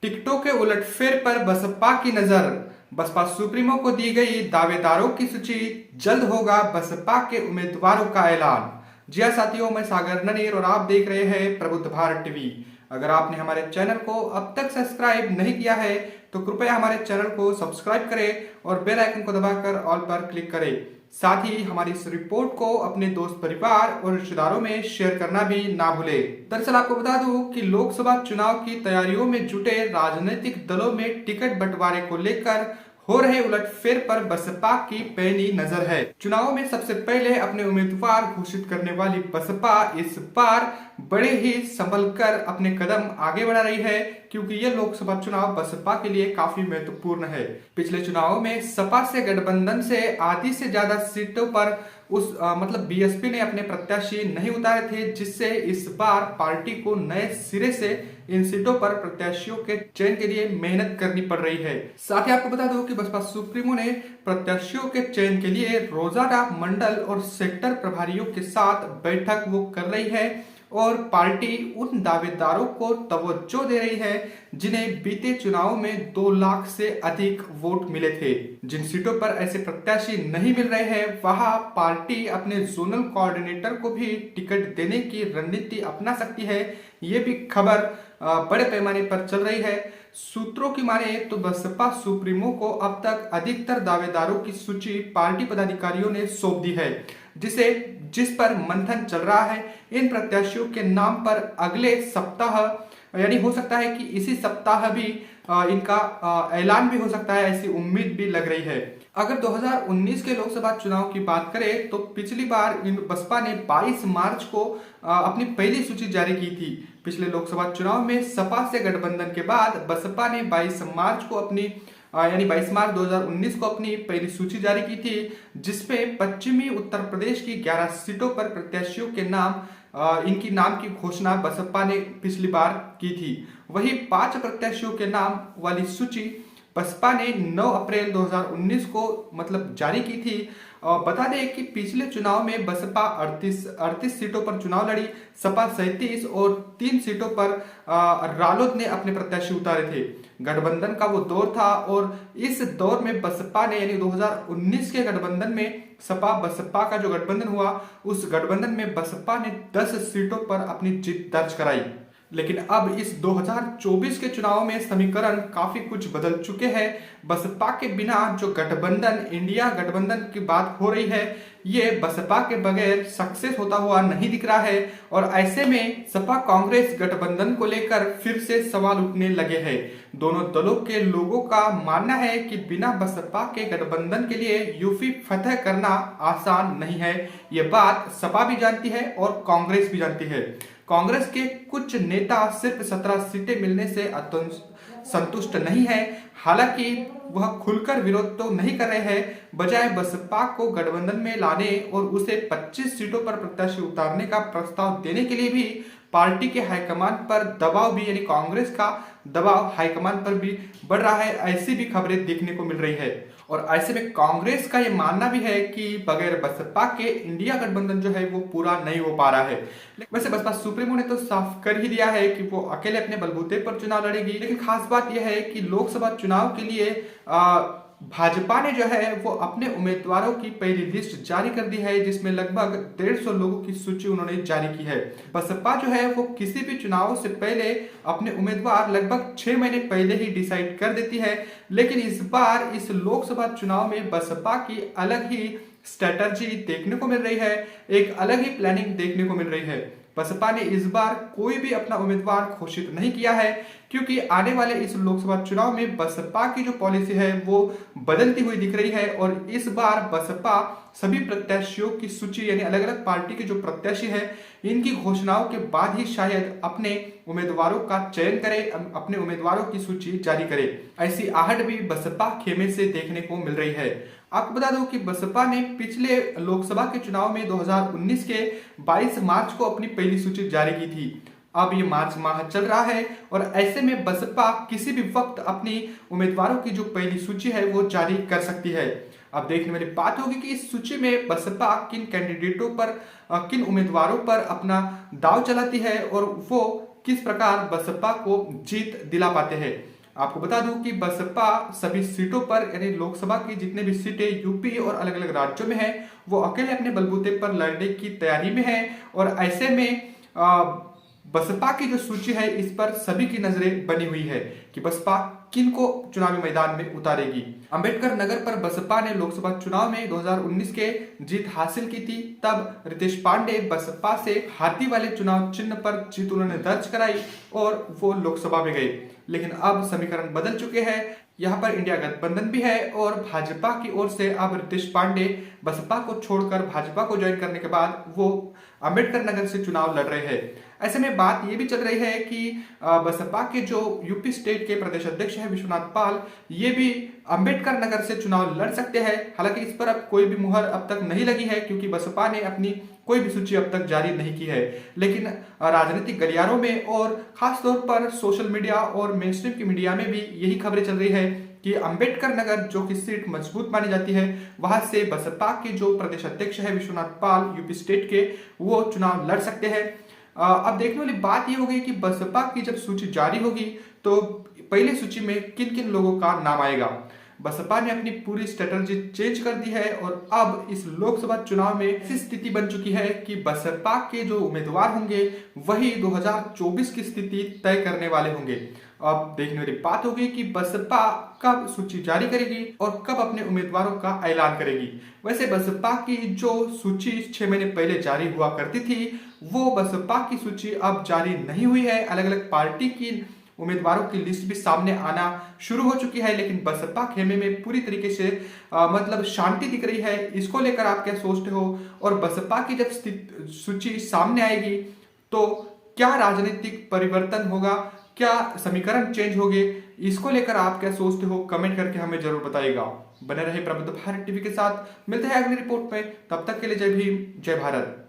टिकटों के उलटफेर पर बसपा की नजर। बसपा सुप्रीमो को दी गई दावेदारों की सूची। जल्द होगा बसपा के उम्मीदवारों का ऐलान। जी हाँ साथियों, मैं सागर ननीर और आप देख रहे हैं प्रबुद्ध भारत टीवी। अगर आपने हमारे चैनल को अब तक सब्सक्राइब नहीं किया है तो कृपया हमारे चैनल को सब्सक्राइब करें और बेल आइकन को दबाकर ऑल पर क्लिक करें। साथ ही हमारी इस रिपोर्ट को अपने दोस्त परिवार और रिश्तेदारों में शेयर करना भी ना भूले। दरअसल आपको बता दूं कि लोकसभा चुनाव की तैयारियों में जुटे राजनीतिक दलों में टिकट बंटवारे को लेकर हो रहे उलटफेर पर बसपा की पैनी नजर है। चुनाव में सबसे पहले अपने उम्मीदवार घोषित करने वाली बसपा इस बार बड़े ही संभल कर अपने कदम आगे बढ़ा रही है, क्योंकि यह लोकसभा चुनाव बसपा के लिए काफी महत्वपूर्ण है। पिछले चुनाव में सपा से गठबंधन से आधी से ज्यादा सीटों पर मतलब बीएसपी ने अपने प्रत्याशी नहीं उतारे थे, जिससे इस बार पार्टी को नए सिरे से इन सीटों पर प्रत्याशियों के चयन के लिए मेहनत करनी पड़ रही है। साथ ही आपको बता दो कि बसपा सुप्रीमो ने प्रत्याशियों के चयन के लिए रोजाना मंडल और सेक्टर प्रभारियों के साथ बैठक वो कर रही है और पार्टी उन दावेदारों को तवज्जो दे रही है जिन्हें बीते चुनाव में 2 लाख से अधिक वोट मिले थे। जिन सीटों पर ऐसे प्रत्याशी नहीं मिल रहे हैं वहां पार्टी अपने जोनल कोऑर्डिनेटर को भी टिकट देने की रणनीति अपना सकती है। ये भी खबर बड़े पैमाने पर चल रही है। सूत्रों की माने तो बसपा सुप्रीमो को अब तक अधिकतर दावेदारों की सूची पार्टी पदाधिकारियों ने सौंप दी है, जिस पर मंथन चल रहा है। इन प्रत्याशियों के नाम पर अगले सप्ताह यानी हो सकता है कि इसी सप्ताह भी इनका ऐलान भी हो सकता है, ऐसी उम्मीद भी लग रही है। अगर 2019 के लोकसभा चुनाव की बात करें तो पिछली बार बसपा ने 22 मार्च को अपनी पहली सूची जारी की थी। पिछले लोकसभा चुनाव में सपा से गठबंधन के बाद बसपा ने 22 मार्च को अपनी यानी 22 मार्च 2019 को अपनी पहली सूची जारी की थी, जिसमें पश्चिमी उत्तर प्रदेश की 11 सीटों पर प्रत्याशियों के नाम इनकी नाम की घोषणा बसपा ने पिछली बार की थी। वही 5 प्रत्याशियों के नाम वाली सूची बसपा ने 9 अप्रैल 2019 को मतलब जारी की थी। बता दें कि पिछले चुनाव में बसपा 38 सीटों पर चुनाव लड़ी, सपा 37 और 3 सीटों पर रालोद ने अपने प्रत्याशी उतारे थे। गठबंधन का वो दौर था और इस दौर में बसपा ने यानी 2019 के गठबंधन में सपा बसपा का जो गठबंधन हुआ, उस गठबंधन में बसपा ने 10 सीटों पर अपनी जीत दर्ज कराई। लेकिन अब इस 2024 के चुनाव में समीकरण काफी कुछ बदल चुके हैं। बसपा के बिना जो गठबंधन इंडिया गठबंधन की बात हो रही है, ये बसपा के बगैर सक्सेस होता हुआ नहीं दिख रहा है और ऐसे में सपा कांग्रेस गठबंधन को लेकर फिर से सवाल उठने लगे हैं। दोनों दलों के लोगों का मानना है कि बिना बसपा के गठबंधन के लिए यूपी फतह करना आसान नहीं है। ये बात सपा भी जानती है और कांग्रेस भी जानती है। कांग्रेस के कुछ नेता सिर्फ 17 सीटें मिलने से संतुष्ट नहीं है। हालांकि वह खुलकर विरोध तो नहीं कर रहे हैं, बजाय बसपा को गठबंधन में लाने और उसे 25 सीटों पर प्रत्याशी उतारने का प्रस्ताव देने के लिए भी पार्टी के हाईकमान पर दबाव भी यानी कांग्रेस का दबाव हाईकमान पर भी बढ़ रहा है। ऐसी भी खबरें देखने को मिल रही है और ऐसे में कांग्रेस का ये मानना भी है कि बगैर बसपा के इंडिया गठबंधन जो है वो पूरा नहीं हो पा रहा है। वैसे बसपा सुप्रीमो ने तो साफ कर ही दिया है कि वो अकेले अपने बलबूते पर चुनाव लड़ेगी। लेकिन खास बात यह है कि लोकसभा चुनाव के लिए भाजपा ने जो है वो अपने उम्मीदवारों की पहली लिस्ट जारी कर दी है, जिसमें लगभग 150 लोगों की सूची उन्होंने जारी की है। बसपा जो है वो किसी भी चुनाव से पहले अपने उम्मीदवार लगभग 6 महीने पहले ही डिसाइड कर देती है, लेकिन इस बार इस लोकसभा चुनाव में बसपा की अलग ही स्ट्रेटजी देखने को मिल रही है, एक अलग ही प्लानिंग देखने को मिल रही है। बसपा ने इस बार कोई भी अपना उम्मीदवार घोषित नहीं किया है, क्योंकि आने वाले इस लोकसभा चुनाव में बसपा की जो पॉलिसी है वो बदलती हुई दिख रही है और इस बार बसपा सभी प्रत्याशियों की सूची यानी अलग अलग पार्टी के जो प्रत्याशी है इनकी घोषणाओं के बाद ही शायद अपने उम्मीदवारों का चयन करे, अपने उम्मीदवारों की सूची जारी करे। ऐसी आहट भी बसपा खेमे से देखने को मिल रही है। आपको बता दूं कि बसपा ने पिछले लोकसभा के चुनाव में 2019 के 22 मार्च को अपनी पहली सूची जारी की थी। अब ये मार्च माह चल रहा है और ऐसे में बसपा किसी भी वक्त अपनी उम्मीदवारों की जो पहली सूची है वो जारी कर सकती है। अब देखने वाली बात होगी कि इस सूची में बसपा किन कैंडिडेटों पर किन उम्मीदवारों पर अपना दाव चलाती है और वो किस प्रकार बसपा को जीत दिला पाते हैं। आपको बता दूं कि बसपा सभी सीटों पर यानी लोकसभा की जितने भी सीटें यूपी और अलग अलग राज्यों में है वो अकेले अपने बलबूते पर लड़ने की तैयारी में है। और ऐसे में बसपा की जो सूची है इस पर सभी की नजरें बनी हुई है कि बसपा किन को चुनावी मैदान में उतारेगी। अंबेडकर नगर पर बसपा ने लोकसभा चुनाव में 2019 के जीत हासिल की थी। तब रितेश पांडे बसपा से हाथी वाले चुनाव चिन्ह पर जीत उन्होंने दर्ज कराई और वो लोकसभा में गए। लेकिन अब समीकरण बदल चुके हैं, यहाँ पर इंडिया गठबंधन भी है और भाजपा की ओर से अब रितेश पांडे बसपा को छोड़कर भाजपा को ज्वाइन करने के बाद वो अंबेडकर नगर से चुनाव लड़ रहे हैं। ऐसे में बात ये भी चल रही है कि बसपा के जो यूपी स्टेट के प्रदेश अध्यक्ष हैं विश्वनाथ पाल, ये भी अंबेडकर नगर से चुनाव लड़ सकते हैं। हालांकि इस पर अब कोई भी मुहर अब तक नहीं लगी है क्योंकि बसपा ने अपनी कोई भी सूची अब तक जारी नहीं की है। लेकिन राजनीतिक गलियारों में और खासतौर पर सोशल मीडिया और मेन स्ट्रीम की मीडिया में भी यही खबरें चल रही है कि अंबेडकर नगर जो कि सीट मजबूत मानी जाती है वहां से बसपा के जो प्रदेश अध्यक्ष है विश्वनाथ पाल यूपी स्टेट के, वो चुनाव लड़ सकते हैं। अब देखने वाली बात यह होगी कि बसपा की जब सूची जारी होगी तो पहले सूची में किन किन लोगों का नाम आएगा। बसपा ने अपनी पूरी स्ट्रेटजी चेंज कर दी है और अब इस लोकसभा चुनाव में ऐसी स्थिति बन चुकी है कि बसपा के जो उम्मीदवार होंगे वही 2024 की स्थिति तय करने वाले होंगे। अब देखने वाली बात होगी कि बसपा कब सूची जारी करेगी और कब अपने उम्मीदवारों का ऐलान करेगी। वैसे बसपा की जो सूची 6 महीने पहले जारी हुआ करती थी वो बसपा की सूची अब जारी नहीं हुई है। अलग अलग पार्टी की उम्मीदवारों की लिस्ट भी सामने आना शुरू हो चुकी है, लेकिन बसपा खेमे में पूरी तरीके से मतलब शांति दिख रही है। इसको लेकर आप क्या सोचते हो और बसपा की जब सूची सामने आएगी तो क्या राजनीतिक परिवर्तन होगा, क्या समीकरण चेंज होंगे, इसको लेकर आप क्या सोचते हो कमेंट करके हमें जरूर बताइएगा। बने रहे प्रबुद्ध भारत टीवी के साथ, मिलते हैं अगली रिपोर्ट में। तब तक के लिए जय भीम, जय भारत।